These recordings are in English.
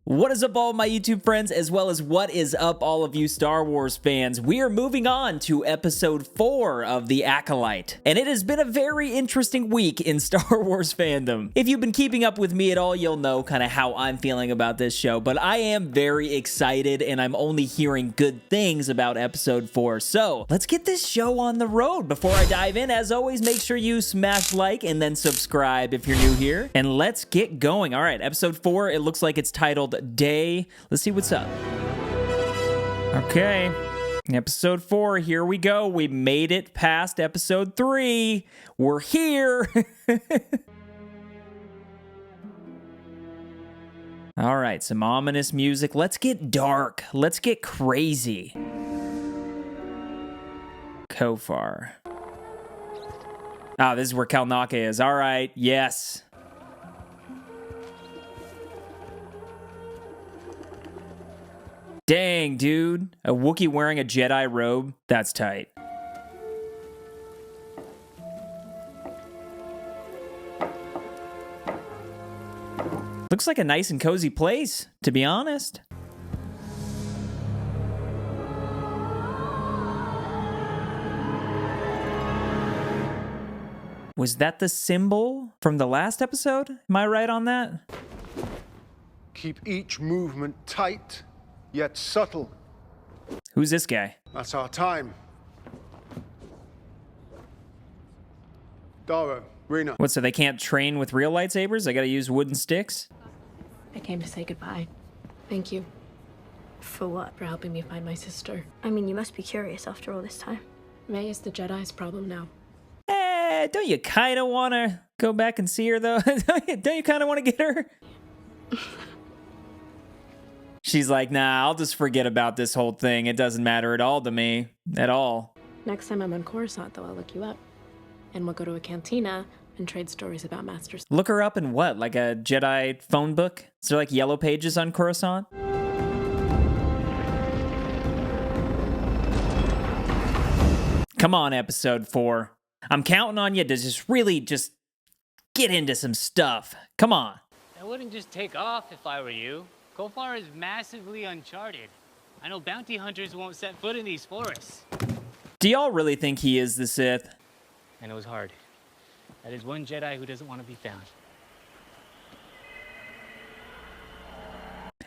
What is up, all my YouTube friends, as well as what is up, all of you Star Wars fans? We are moving on to episode 4 of The Acolyte, and it has been a very interesting week in Star Wars fandom. If you've been keeping up with me at all, you'll know kind of how I'm feeling about this show, but I am very excited, and I'm only hearing good things about episode 4, so let's get this show on the road. Before I dive in, as always, make sure you smash like and then subscribe if you're new here, and let's get going. All right, episode 4, it looks like it's titled Day. Let's see what's up. Okay, episode 4, here we go. We made it past episode 3. We're here. All right, some ominous music. Let's get dark. Let's get crazy. Kofar. Ah, this is where Kalnaka is. All right, yes. Dang, dude. A Wookiee wearing a Jedi robe? That's tight. Looks like a nice and cozy place, to be honest. Was that the symbol from the last episode? Am I right on that? Keep each movement tight, yet subtle. Who's this guy? That's our time. Dara, Rena. What, so they can't train with real lightsabers? They gotta use wooden sticks? I came to say goodbye. Thank you For what? for helping me find my sister. I mean, you must be curious after all this time. May is the Jedi's problem now. Don't you kind of want to go back and see her, though? Don't you kind of want to get her? She's like, nah, I'll just forget about this whole thing. It doesn't matter at all to me. At all. Next time I'm on Coruscant, though, I'll look you up. And we'll go to a cantina and trade stories about Masters. Look her up in what? Like a Jedi phone book? Is there like yellow pages on Coruscant? Come on, episode 4. I'm counting on you to just really just get into some stuff. Come on. I wouldn't just take off if I were you. Kofar is massively uncharted. I know bounty hunters won't set foot in these forests. Do y'all really think he is the Sith? And it was hard. That is one Jedi who doesn't want to be found.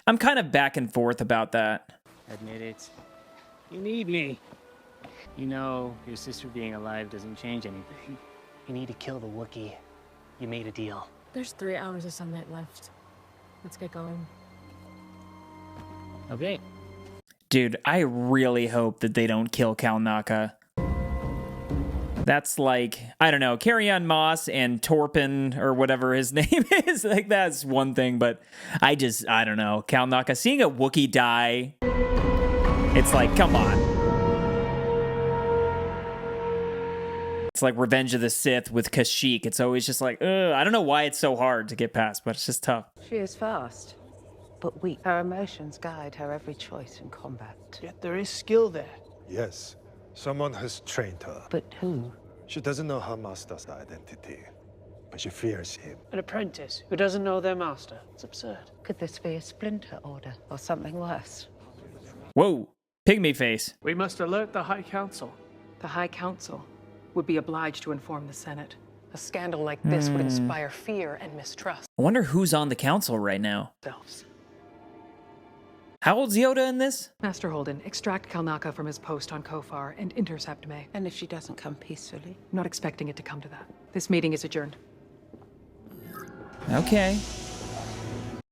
I'm kind of back and forth about that. Admit it. You need me. You know, your sister being alive doesn't change anything. You need to kill the Wookiee. You made a deal. There's 3 hours of sunlight left. Let's get going. Okay. Dude, I really hope that they don't kill Kalnaka. That's like, I don't know, Carrie-Anne Moss and Torpin, or whatever his name is. Like, that's one thing, but I don't know. Kalnaka, seeing a Wookiee die, it's like, come on. It's like Revenge of the Sith with Kashyyyk. It's always just like, ugh. I don't know why it's so hard to get past, but it's just tough. She is fast, but weak. Her emotions guide her every choice in combat. Yet there is skill there. Yes, someone has trained her. But who? She doesn't know her master's identity, but she fears him. An apprentice who doesn't know their master. It's absurd. Could this be a splinter order or something worse? Whoa, pygmy face. We must alert the High Council. The High Council would be obliged to inform the Senate. A scandal like this would inspire fear and mistrust. I wonder who's on the council right now. Themselves. How old's Yoda in this? Master Holden, extract Kalnaka from his post on Kofar and intercept May. And if she doesn't come peacefully? Not expecting it to come to that. This meeting is adjourned. Okay.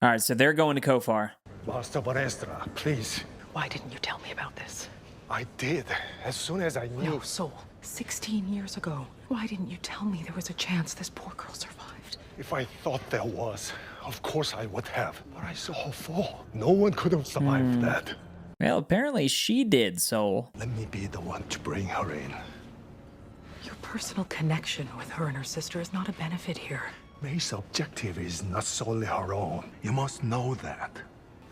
All right, so they're going to Kofar. Master Banestra, please. Why didn't you tell me about this? I did, as soon as I knew. No, Soul. 16 years ago. Why didn't you tell me there was a chance this poor girl survived? If I thought there was, of course I would have. But I saw her fall. No one could have survived that. Well, apparently she did, Soul. Let me be the one to bring her in. Your personal connection with her and her sister is not a benefit here. May's objective is not solely her own. You must know that.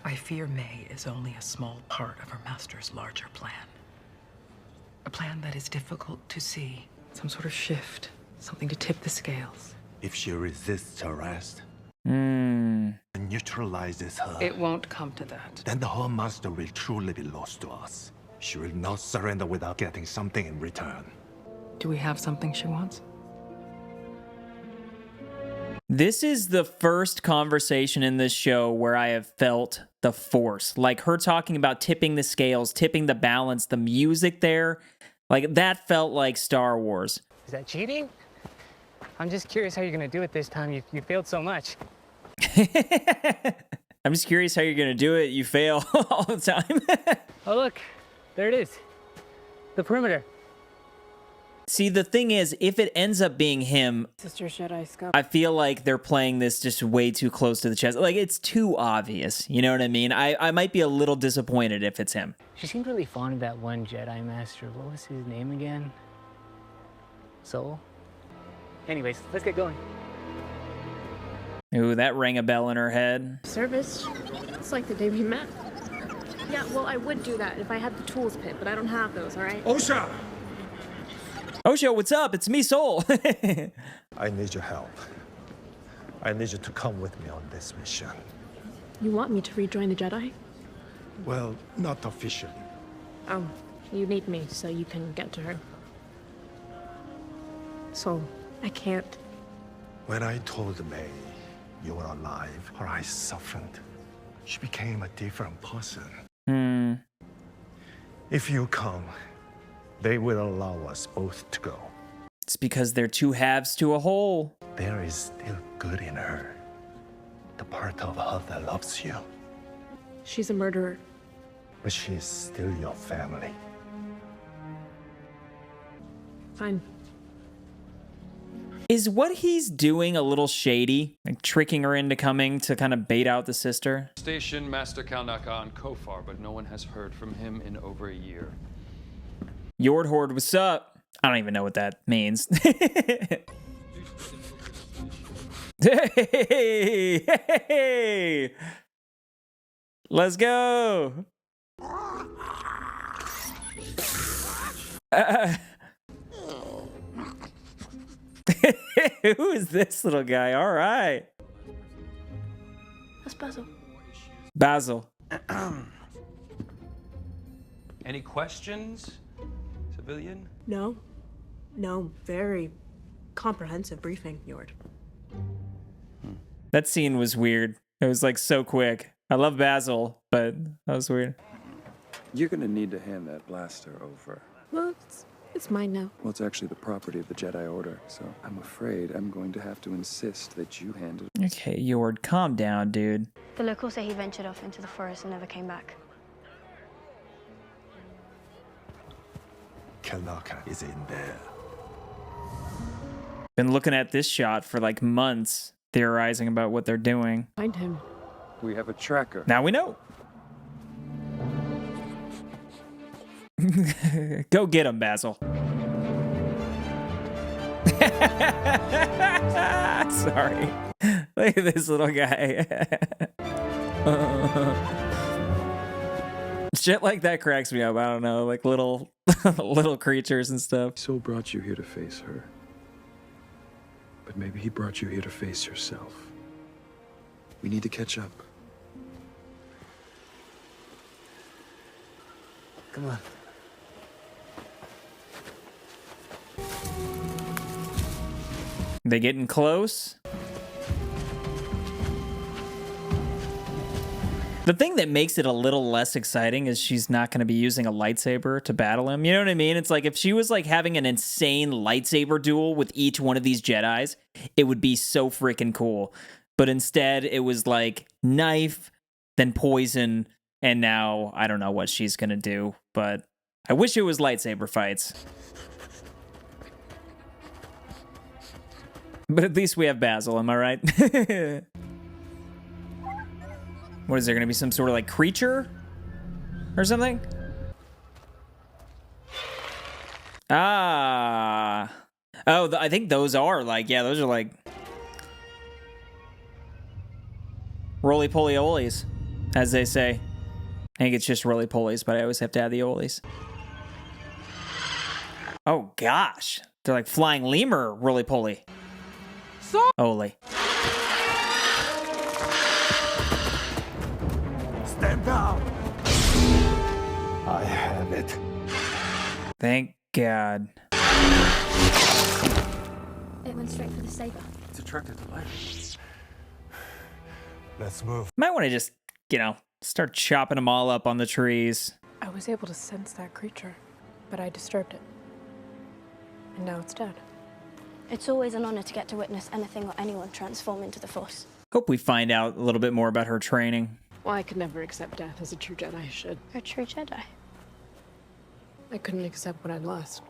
I fear May is only a small part of her master's larger plan. A plan that is difficult to see. Some sort of shift. Something to tip the scales. If she resists arrest, and neutralizes her, It won't come to that. then the whole master will truly be lost to us. She will not surrender without getting something in return. Do we have something she wants? This is the first conversation in this show where I have felt the Force. Like her talking about tipping the scales, tipping the balance, the music there. Like that felt like Star Wars. Is that cheating? I'm just curious how you're gonna do it this time. You failed so much. I'm just curious how you're going to do it. You fail all the time. Oh, look. There it is. The perimeter. See, the thing is, if it ends up being him, Sister Jedi Scott. I feel like they're playing this just way too close to the chest. Like, it's too obvious. You know what I mean? I might be a little disappointed if it's him. She seemed really fond of that one Jedi Master. What was his name again? Soul? Anyways, let's get going. Ooh, that rang a bell in her head. Service. It's like the day we met. Yeah, well, I would do that if I had the tools, Pip, but I don't have those, all right? Osha! Osho, what's up? It's me, Soul. I need your help. I need you to come with me on this mission. You want me to rejoin the Jedi? Well, not officially. Oh, you need me so you can get to her. So, I can't. When I told May you were alive, her eyes softened. She became a different person. If you come, they will allow us both to go. It's because they're two halves to a whole. There is still good in her. The part of her that loves you. She's a murderer. But she is still your family. Fine. Is what he's doing a little shady? Like tricking her into coming to kind of bait out the sister? Station Master Kalnaka on Kofar, but no one has heard from him in over a year. Yord Horde, what's up? I don't even know what that means. Hey! Let's go! Who is this little guy? All right. That's Basil. Basil. Any questions, civilian? No. No, very comprehensive briefing, Yord. That scene was weird. It was like so quick. I love Basil, but that was weird. You're gonna need to hand that blaster over. Well, it's mine now. Well, it's actually the property of the Jedi Order, so I'm afraid I'm going to have to insist that you hand it. Okay, Yord, calm down, dude. The locals say he ventured off into the forest and never came back. Kalnaka is in there. Been looking at this shot for like months, theorizing about what they're doing. Find him. We have a tracker. Now we know. Go get him, Basil. Sorry. Look at this little guy. Shit like that cracks me up. I don't know, like little little creatures and stuff. So brought you here to face her. But maybe he brought you here to face yourself. We need to catch up. Come on. They getting close? The thing that makes it a little less exciting is she's not going to be using a lightsaber to battle him. You know what I mean? It's like if she was like having an insane lightsaber duel with each one of these Jedis, it would be so freaking cool. But instead, it was like knife, then poison, and now I don't know what she's going to do. But I wish it was lightsaber fights. But at least we have Basil, am I right? What, is there going to be some sort of like creature or something? Ah. Oh, I think those are like, yeah, those are like roly-poly-olies, as they say. I think it's just roly-polies, but I always have to add the olies. Oh, gosh. They're like flying lemur roly-poly. Oli. Stand down! I have it. Thank God. It went straight for the saber. It's attracted to light. Let's move. Might want to just, start chopping them all up on the trees. I was able to sense that creature, but I disturbed it. And now it's dead. It's always an honor to get to witness anything or anyone transform into the Force. Hope we find out a little bit more about her training. Well, I could never accept death as a true Jedi should. You're a true Jedi. I couldn't accept what I'd lost.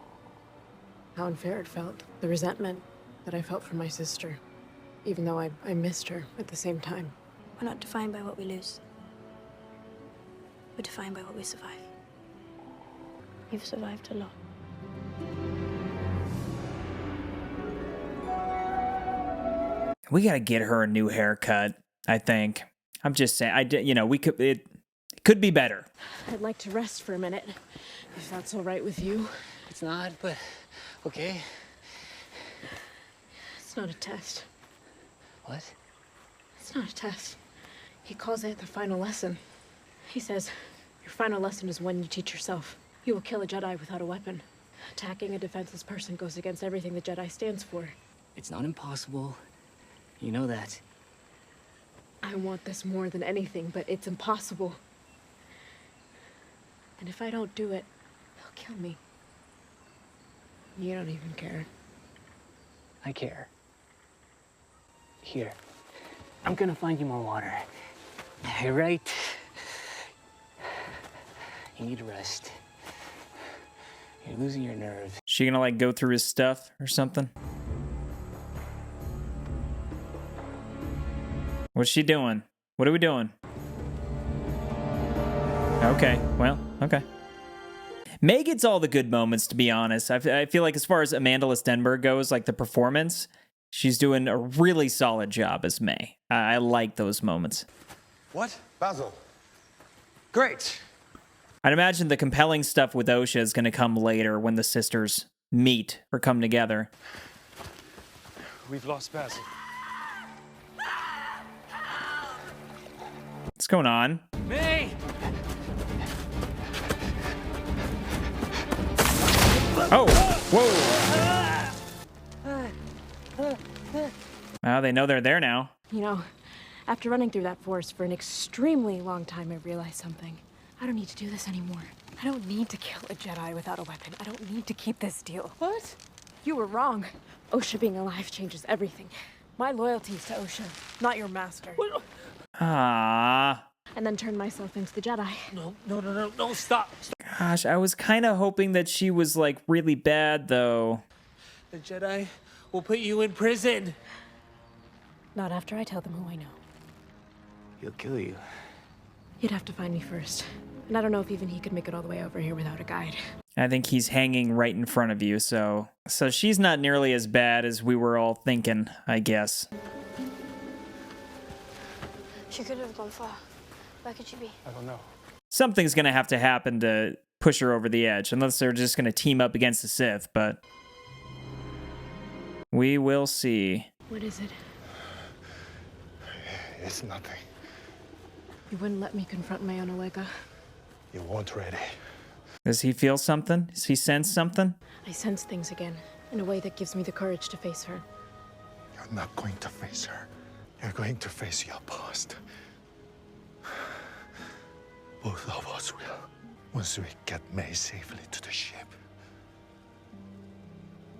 How unfair it felt. The resentment that I felt for my sister. Even though I missed her at the same time. We're not defined by what we lose. We're defined by what we survive. You've survived a lot. We gotta get her a new haircut, I think. I'm just saying, it could be better. I'd like to rest for a minute, if that's all right with you. It's not, but okay. It's not a test. What? It's not a test. He calls it the final lesson. He says, your final lesson is when you teach yourself. You will kill a Jedi without a weapon. Attacking a defenseless person goes against everything the Jedi stands for. It's not impossible. You know that. I want this more than anything, but it's impossible. And if I don't do it, they'll kill me. You don't even care. I care. Here. I'm gonna find you more water. Right? You need rest. You're losing your nerve. She gonna go through his stuff or something? What's she doing? What are we doing? Okay, well, okay. May gets all the good moments, to be honest. I feel like as far as Amandla Stenberg goes, the performance, she's doing a really solid job as May. I like those moments. What? Basil. Great. I'd imagine the compelling stuff with Osha is going to come later when the sisters meet or come together. We've lost Basil. What's going on? May! Oh, whoa. Well, they know they're there now. You know, after running through that forest for an extremely long time, I realized something. I don't need to do this anymore. I don't need to kill a Jedi without a weapon. I don't need to keep this deal. What? You were wrong. Osha being alive changes everything. My loyalty is to Osha, not your master. Ah. And then turn myself into the Jedi. No, stop. Gosh, I was kind of hoping that she was really bad, though. The Jedi will put you in prison. Not after I tell them who I know. He'll kill you. You'd have to find me first. And I don't know if even he could make it all the way over here without a guide. I think he's hanging right in front of you, so she's not nearly as bad as we were all thinking, I guess. She could have gone far. Where could she be? I don't know. Something's gonna have to happen to push her over the edge, unless they're just gonna team up against the Sith, but we will see. What is it? It's nothing. You wouldn't let me confront my own Olega. You weren't ready. Does he feel something? Does he sense something? I sense things again, in a way that gives me the courage to face her. You're not going to face her. You're going to face your past. Both of us will. Once we get May safely to the ship,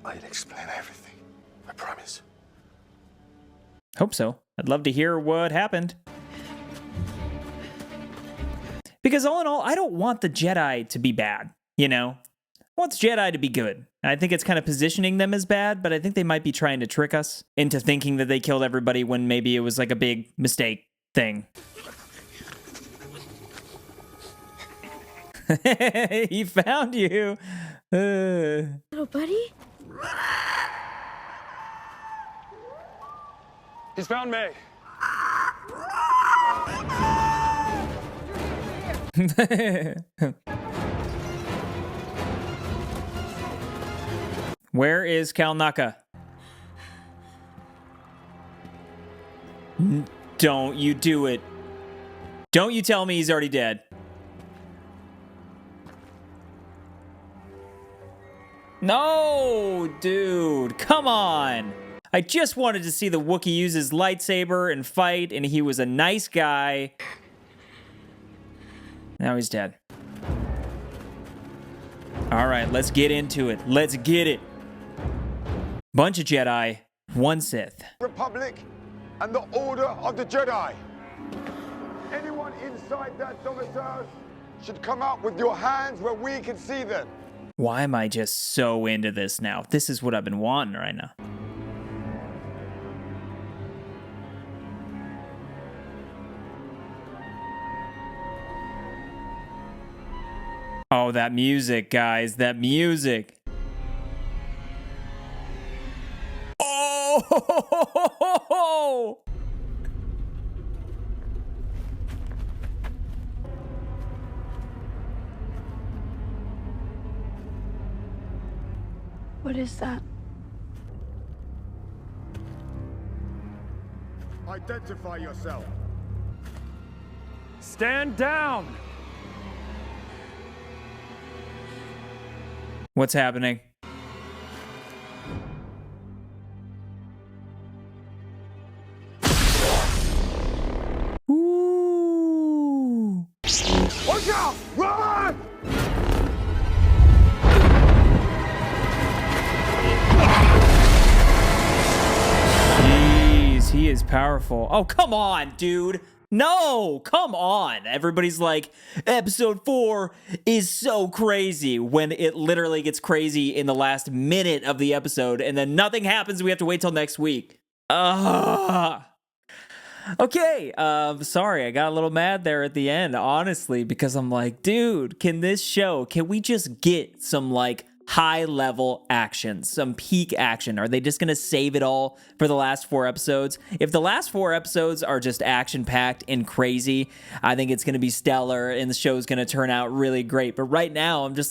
I'll explain everything. I promise. Hope so. I'd love to hear what happened. Because all in all, I don't want the Jedi to be bad, I want the Jedi to be good. And I think it's kind of positioning them as bad, but I think they might be trying to trick us into thinking that they killed everybody when maybe it was a big mistake thing. He found you. Little buddy? He's found May. Where is Kalnaka? Don't you do it. Don't you tell me he's already dead. No, dude, come on. I just wanted to see the Wookiee use his lightsaber and fight, and he was a nice guy. Now he's dead. All right, let's get into it. Let's get it. Bunch of Jedi, one Sith. Republic and the Order of the Jedi. Anyone inside that domicile should come out with your hands where we can see them. Why am I just so into this now? This is what I've been wanting right now. Oh, that music, guys. That music. Oh! What is that? Identify yourself. Stand down! What's happening? Ooh. Watch out! Run! Jeez, he is powerful. Oh, come on, dude. No, come on. Everybody's like, episode 4 is so crazy when it literally gets crazy in the last minute of the episode and then nothing happens. We have to wait till next week. Okay, sorry, I got a little mad there at the end, honestly, because I'm like, dude, can we just get some like high-level action, some peak action? Are they just going to save it all for the last 4 episodes? If the last 4 episodes are just action-packed and crazy, I think it's going to be stellar and the show's going to turn out really great. But right now, I'm just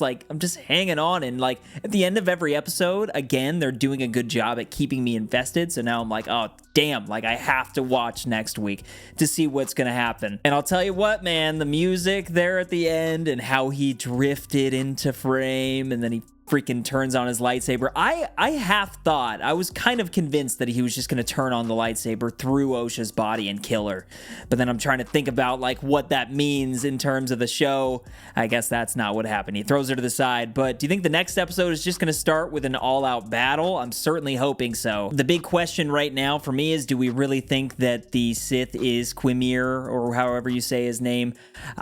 hanging on, and like at the end of every episode, again, they're doing a good job at keeping me invested. So now I'm like, oh, damn, like I have to watch next week to see what's going to happen. And I'll tell you what, man, the music there at the end and how he drifted into frame and then he freaking turns on his lightsaber. I half thought, I was kind of convinced that he was just going to turn on the lightsaber through Osha's body and kill her. But then I'm trying to think about like what that means in terms of the show. I guess that's not what happened. He throws her to the side. But do you think the next episode is just going to start with an all-out battle? I'm certainly hoping so. The big question right now for me is, do we really think that the Sith is Quimir, or however you say his name?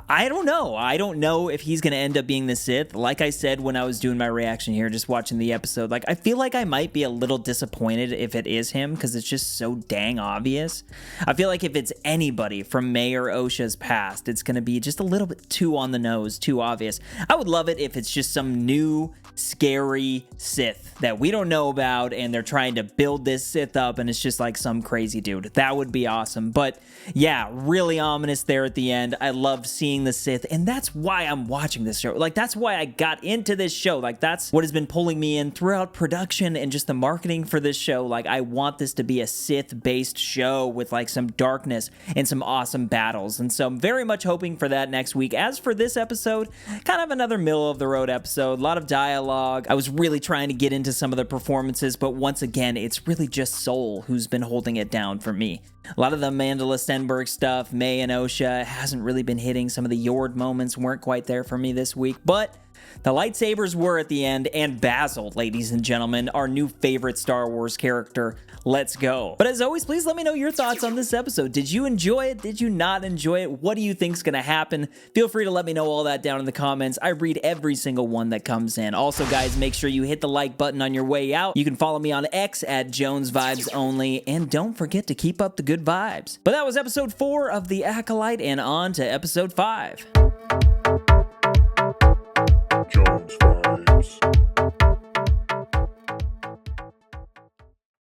I don't know. I don't know if he's going to end up being the Sith. Like I said when I was doing my reaction here, just watching the episode, like I feel like I might be a little disappointed if it is him because it's just so dang obvious. I feel like if it's anybody from May or Osha's past, it's going to be just a little bit too on the nose, too obvious. I would love it if it's just some new scary Sith that we don't know about and they're trying to build this Sith up and it's just like some crazy dude. That would be awesome. But yeah, really ominous there at the end. I love seeing the Sith, and that's why I'm watching this show. Like that's why I got into this show. Like that's what has been pulling me in throughout production and just the marketing for this show. Like I want this to be a Sith-based show with like some darkness and some awesome battles. And so I'm very much hoping for that next week. As for this episode, kind of another middle-of-the-road episode. A lot of dialogue. I was really trying to get into some of the performances, but once again, it's really just Soul who's been holding it down for me. A lot of the Amandla Stenberg stuff, May and Osha, hasn't really been hitting. Some of the Yord moments weren't quite there for me this week, but the lightsabers were at the end, and Basil, ladies and gentlemen, our new favorite Star Wars character. Let's go. But as always, please let me know your thoughts on this episode. Did you enjoy it? Did you not enjoy it? What do you think's gonna happen? Feel free to let me know all that down in the comments. I read every single one that comes in. Also, guys, make sure you hit the like button on your way out. You can follow me on X at JonesVibesOnly, and don't forget to keep up the good vibes. But that was episode 4 of The Acolyte, and on to episode 5.